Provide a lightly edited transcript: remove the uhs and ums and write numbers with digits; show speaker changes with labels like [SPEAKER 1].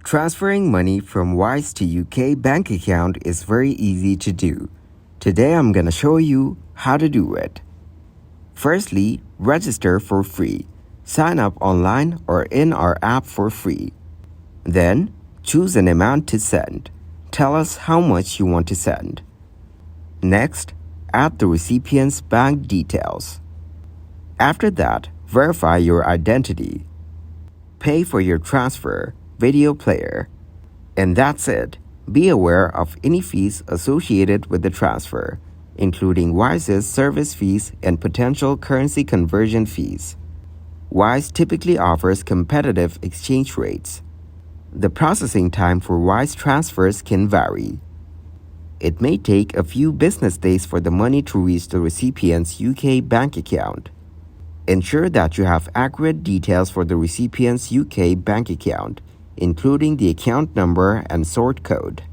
[SPEAKER 1] Transferring money from Wise to UK bank account is very easy to do. Today I'm gonna show you how to do it. Firstly, register for free. Sign up online or in our app for free. Then, choose an amount to send. Tell us how much you want to send. Next, add the recipient's bank details. After that, verify your identity. Pay for your transfer, video player. And that's it. Be aware of any fees associated with the transfer, including Wise's service fees and potential currency conversion fees. Wise typically offers competitive exchange rates. The processing time for Wise transfers can vary. It may take a few business days for the money to reach the recipient's UK bank account. Ensure that you have accurate details for the recipient's UK bank account, including the account number and sort code.